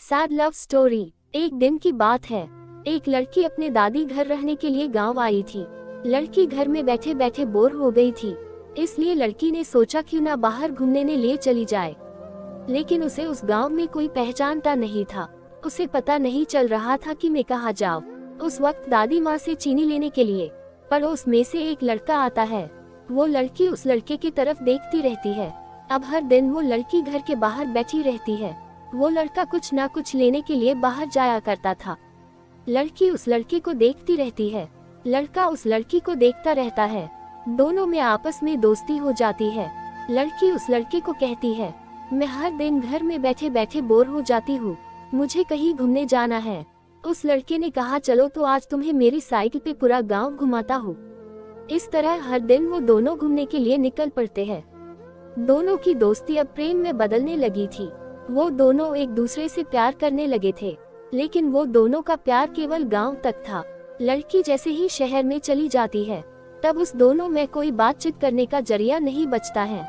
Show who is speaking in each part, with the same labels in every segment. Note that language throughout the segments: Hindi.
Speaker 1: Sad love story. एक दिन की बात है। एक लड़की अपने दादी घर रहने के लिए गांव आई थी। लड़की घर में बैठे बैठे बोर हो गई थी, इसलिए लड़की ने सोचा क्यों ना बाहर घूमने ने लिए चली जाए। लेकिन उसे उस गांव में कोई पहचानता नहीं था। उसे पता नहीं चल रहा था कि मैं कहाँ जाऊँ। उस वक्त दादी माँ से चीनी लेने के लिए पड़ोस में से एक लड़का आता है। वो लड़की उस लड़के की तरफ देखती रहती है। अब हर दिन वो लड़की घर के बाहर बैठी रहती है। वो लड़का कुछ ना कुछ लेने के लिए बाहर जाया करता था। लड़की उस लड़के को देखती रहती है, लड़का उस लड़की को देखता रहता है। दोनों में आपस में दोस्ती हो जाती है। लड़की उस लड़के को कहती है, मैं हर दिन घर में बैठे बैठे बोर हो जाती हूँ, मुझे कहीं घूमने जाना है। उस लड़के ने कहा, चलो तो आज तुम्हें मेरी साइकिल पे पूरा गांव घुमाता हूँ। इस तरह हर दिन वो दोनों घूमने के लिए निकल पड़ते हैं। दोनों की दोस्ती अब प्रेम में बदलने लगी थी। वो दोनों एक दूसरे से प्यार करने लगे थे, लेकिन वो दोनों का प्यार केवल गांव तक था। लड़की जैसे ही शहर में चली जाती है, तब उस दोनों में कोई बातचीत करने का जरिया नहीं बचता है।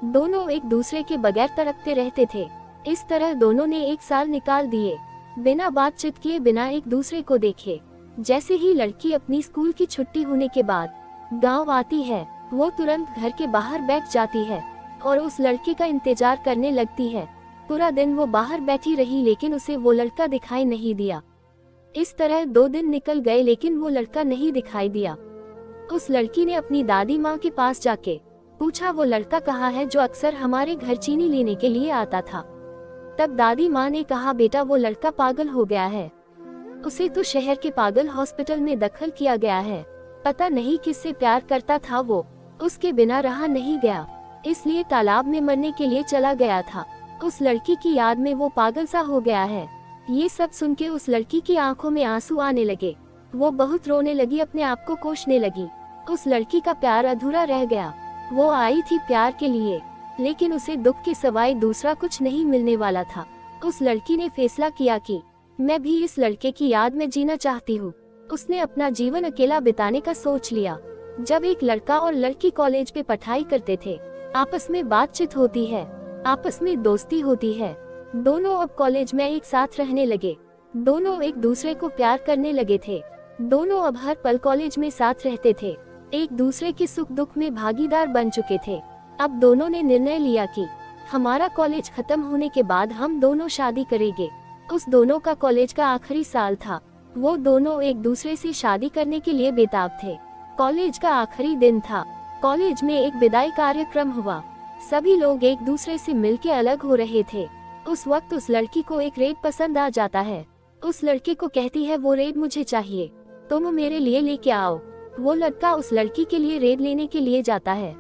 Speaker 1: दोनों एक दूसरे के बगैर तड़पते रहते थे। इस तरह दोनों ने 1 साल निकाल दिए, बिना बातचीत किए, बिना एक दूसरे को देखे। जैसे ही लड़की अपनी स्कूल की छुट्टी होने के बाद गांव आती है, वो तुरंत घर के बाहर बैठ जाती है और उस लड़के का इंतजार करने लगती है। पूरा दिन वो बाहर बैठी रही, लेकिन उसे वो लड़का दिखाई नहीं दिया। इस तरह 2 दिन निकल गए, लेकिन वो लड़का नहीं दिखाई दिया। उस लड़की ने अपनी दादी माँ के पास जाके पूछा, वो लड़का कहाँ है जो अक्सर हमारे घर चीनी लेने के लिए आता था। तब दादी माँ ने कहा, बेटा वो लड़का पागल हो गया है, उसे तो शहर के पागल हॉस्पिटल में दाखिल किया गया है। पता नहीं किससे प्यार करता था वो, उसके बिना रहा नहीं गया, इसलिए तालाब में मरने के लिए चला गया था। उस लड़की की याद में वो पागल सा हो गया है। ये सब सुन के उस लड़की की आंखों में आंसू आने लगे। वो बहुत रोने लगी, अपने आप को कोसने लगी। उस लड़की का प्यार अधूरा रह गया। वो आई थी प्यार के लिए, लेकिन उसे दुख के सिवाय दूसरा कुछ नहीं मिलने वाला था। उस लड़की ने फैसला किया कि मैं भी इस लड़के की याद में जीना चाहती हूँ। उसने अपना जीवन अकेला बिताने का सोच लिया। जब एक लड़का और लड़की कॉलेज पे पढ़ाई करते थे, आपस में बातचीत होती है, आपस में दोस्ती होती है। दोनों अब कॉलेज में एक साथ रहने लगे। दोनों एक दूसरे को प्यार करने लगे थे। दोनों अब हर पल कॉलेज में साथ रहते थे, एक दूसरे के सुख दुख में भागीदार बन चुके थे। अब दोनों ने निर्णय लिया कि हमारा कॉलेज खत्म होने के बाद हम दोनों शादी करेंगे। उस दोनों का कॉलेज का आखिरी साल था। वो दोनों एक दूसरे से शादी करने के लिए बेताब थे। कॉलेज का आखिरी दिन था। कॉलेज में एक विदाई कार्यक्रम हुआ। सभी लोग एक दूसरे से मिलके अलग हो रहे थे। उस वक्त उस लड़की को एक रेड पसंद आ जाता है। उस लड़के को कहती है, वो रेड मुझे चाहिए, तुम मेरे लिए लेके आओ। वो लड़का उस लड़की के लिए रेड लेने के लिए जाता है,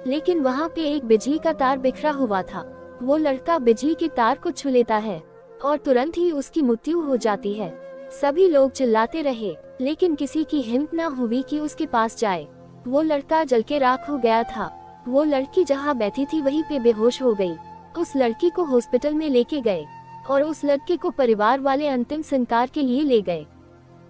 Speaker 1: लेकिन वहाँ पे एक बिजली का तार बिखरा हुआ था। वो लड़का बिजली के तार को छू लेता है और तुरंत ही उसकी मृत्यु हो जाती है। सभी लोग चिल्लाते रहे, लेकिन किसी की हिम्मत न हुई कि उसके पास जाए। वो लड़का जल के राख हो गया था। वो लड़की जहाँ बैठी थी वहीं पे बेहोश हो गई। उस लड़की को हॉस्पिटल में लेके गए और उस लड़के को परिवार वाले अंतिम संस्कार के लिए ले गए।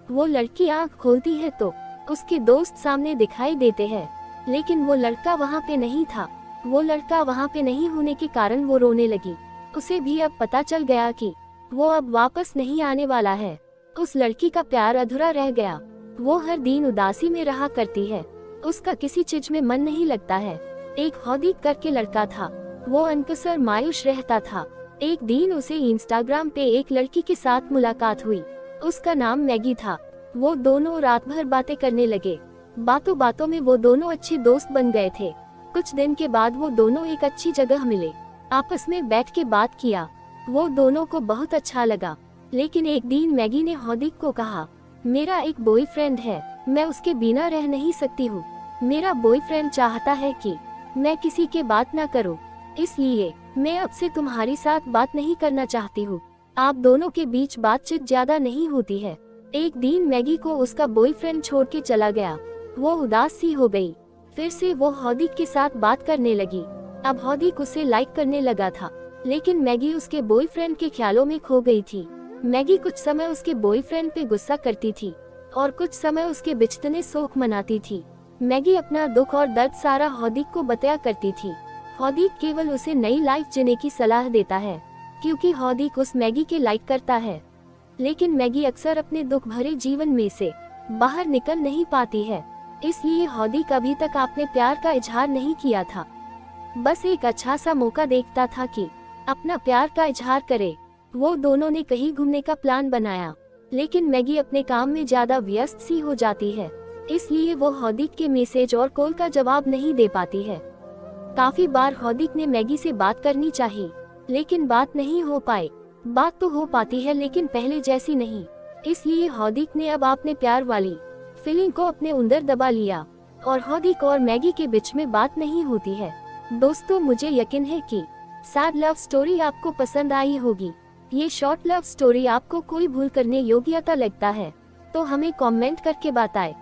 Speaker 1: वो लड़की आंख खोलती है तो उसके दोस्त सामने दिखाई देते हैं, लेकिन वो लड़का वहाँ पे नहीं था। वो लड़का वहाँ पे नहीं होने के कारण वो रोने लगी। उसे भी अब पता चल गया कि वो अब वापस नहीं आने वाला है। उस लड़की का प्यार अधूरा रह गया। वो हर दिन उदासी में रहा करती है, उसका किसी चीज में मन नहीं लगता है। एक हौदी करके लड़का था, वो अनकसर मायूस रहता था। एक दिन उसे इंस्टाग्राम पे एक लड़की के साथ मुलाकात हुई। उसका नाम मैगी था। वो दोनों रात भर बातें करने लगे। बातों बातों में वो दोनों अच्छे दोस्त बन गए थे। कुछ दिन के बाद वो दोनों एक अच्छी जगह मिले, आपस में बैठ के बात किया। वो दोनों को बहुत अच्छा लगा। लेकिन एक दिन मैगी ने हौदी को कहा, मेरा एक बॉयफ्रेंड है, मैं उसके बिना रह नहीं सकती हूँ। मेरा बॉयफ्रेंड चाहता है कि मैं किसी के बात ना करूँ, इसलिए मैं अब से तुम्हारी साथ बात नहीं करना चाहती हूँ। आप दोनों के बीच बातचीत ज्यादा नहीं होती है। एक दिन मैगी को उसका बॉयफ्रेंड छोड़ के चला गया। वो उदास सी हो गई। फिर से वो हौदी के साथ बात करने लगी। अब हौदी उसे लाइक करने लगा था, लेकिन मैगी उसके बॉयफ्रेंड के ख्यालों में खो गई थी। मैगी कुछ समय उसके बॉयफ्रेंड पे गुस्सा करती थी और कुछ समय उसके बिछतने शोक मनाती थी। मैगी अपना दुख और दर्द सारा हौदी को बताया करती थी। हौदी केवल उसे नई लाइफ जीने की सलाह देता है। क्योंकि हॉदिक उस मैगी के लाइक करता है। लेकिन मैगी अक्सर अपने दुख भरे जीवन में से बाहर निकल नहीं पाती है, इसलिए हॉदिक अभी तक अपने प्यार का इजहार नहीं किया था। बस एक अच्छा सा मौका देखता था कि अपना प्यार का इजहार करे। वो दोनों ने कहीं घूमने का प्लान बनाया, लेकिन मैगी अपने काम में ज्यादा व्यस्त सी हो जाती है, इसलिए वो हॉदिक के मैसेज और कॉल का जवाब नहीं दे पाती है। काफी बार हॉदिक ने मैगी से बात करनी चाहिए, लेकिन बात नहीं हो पाई। बात तो हो पाती है, लेकिन पहले जैसी नहीं। इसलिए हॉदिक ने अब अपने प्यार वाली फीलिंग को अपने अंदर दबा लिया और हॉदिक और मैगी के बीच में बात नहीं होती है। दोस्तों, मुझे यकीन है कि सैड लव स्टोरी आपको पसंद आई होगी। ये शॉर्ट लव स्टोरी आपको कोई भूल करने योग्यता लगता है तो हमें कमेंट करके बताएं।